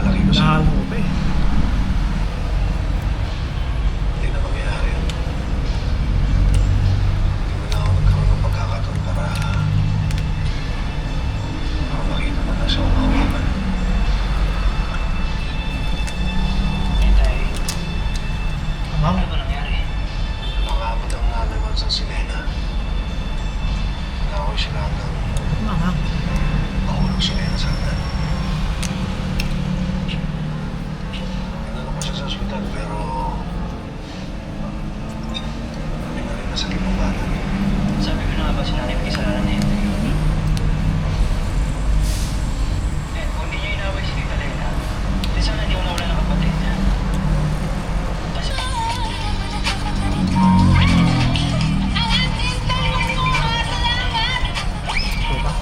pagmamalaki ko sa'yo. Lalo pa eh. Hindi na mangyayari yun. Hindi mo na ako nagkaroon ng pagkakataon para makita mo na siya umawakan. Tay, Ma'am, ano ba nangyari? Nakakabot ang nanay mo sa Silena. Nakawin sila hanggang ma'am. mahulog si Lena sa hagdan. Inano ko siya sa ospital pero hindi na rin nasakit ng bata. Sabi ko na nga ba si nanay may kasalanan na yun? Eh, kung hindi niya inaway si Tita Lena, di sana hindi ako nawala ng kapatid niya. Kasi... Diba?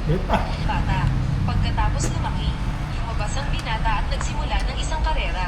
Diba? Bata. Pagkatapos lumaki, lumabas ang binata at nagsimula ng isang karera.